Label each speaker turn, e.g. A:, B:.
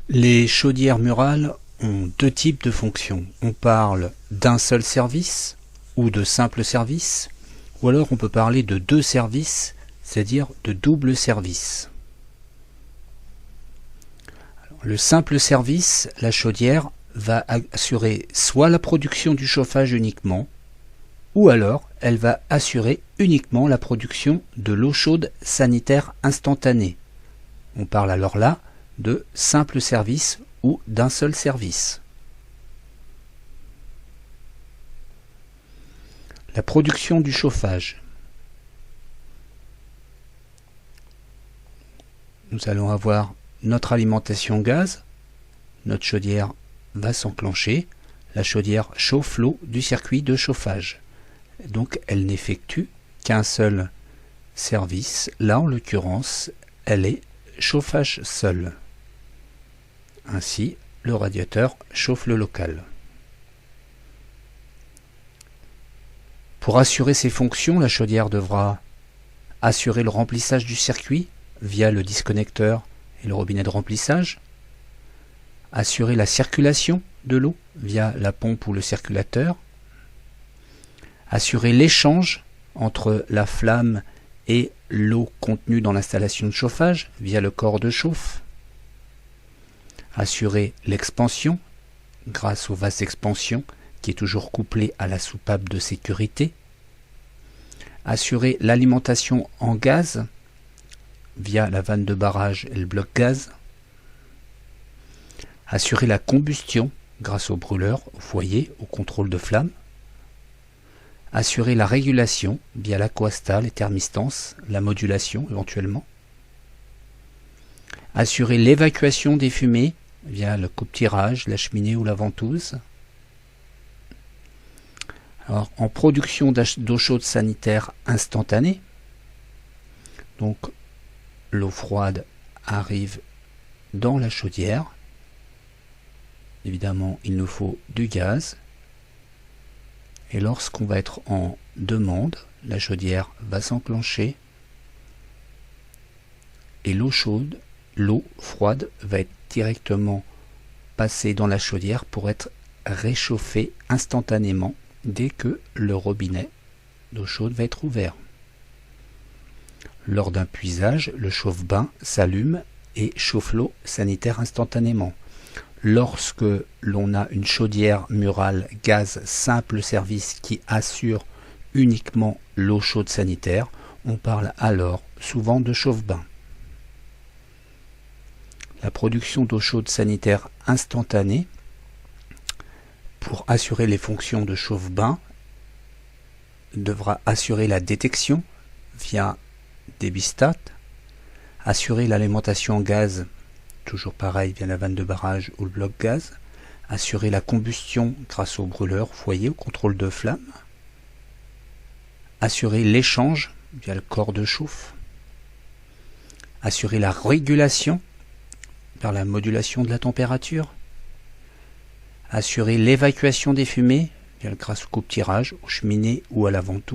A: Les chaudières murales ont deux types de fonctions. On parle d'un seul service ou de simple service, ou alors on peut parler de deux services, c'est-à-dire de double service. Le simple service, la chaudière va assurer soit la production du chauffage uniquement, ou alors elle va assurer uniquement la production de l'eau chaude sanitaire instantanée. On parle alors là de simple service ou d'un seul service. La production du chauffage. Nous allons avoir notre alimentation gaz, notre chaudière va s'enclencher, la chaudière chauffe l'eau du circuit de chauffage. Donc elle n'effectue qu'un seul service, là en l'occurrence elle est chauffage seul. Ainsi le radiateur chauffe le local. Pour assurer ses fonctions, la chaudière devra assurer le remplissage du circuit via le disconnecteur et le robinet de remplissage, assurer la circulation de l'eau via la pompe ou le circulateur, assurer l'échange entre la flamme et l'eau contenue dans l'installation de chauffage via le corps de chauffe, assurer l'expansion grâce au vase d'expansion qui est toujours couplé à la soupape de sécurité, assurer l'alimentation en gaz via la vanne de barrage et le bloc gaz, assurer la combustion grâce au brûleur, au foyer, au contrôle de flamme, assurer la régulation via l'aquasta, les thermistances, la modulation éventuellement, assurer l'évacuation des fumées via le coupe-tirage, la cheminée ou la ventouse. Alors, en production d'eau chaude sanitaire instantanée, donc l'eau froide arrive dans la chaudière. Évidemment, il nous faut du gaz. Et lorsqu'on va être en demande, la chaudière va s'enclencher et l'eau chaude, l'eau froide va être directement passée dans la chaudière pour être réchauffée instantanément dès que le robinet d'eau chaude va être ouvert. Lors d'un puisage, le chauffe-bain s'allume et chauffe l'eau sanitaire instantanément. Lorsque l'on a une chaudière murale gaz simple service qui assure uniquement l'eau chaude sanitaire, on parle alors souvent de chauffe-bain. La production d'eau chaude sanitaire instantanée, pour assurer les fonctions de chauffe-bain, devra assurer la détection via des bistats, assurer l'alimentation en gaz, toujours pareil via la vanne de barrage ou le bloc gaz, assurer la combustion grâce au brûleur, foyer, au contrôle de flamme, assurer l'échange via le corps de chauffe, assurer la régulation par la modulation de la température, assurer l'évacuation des fumées grâce au coupe-tirage, aux cheminées ou à la ventouse,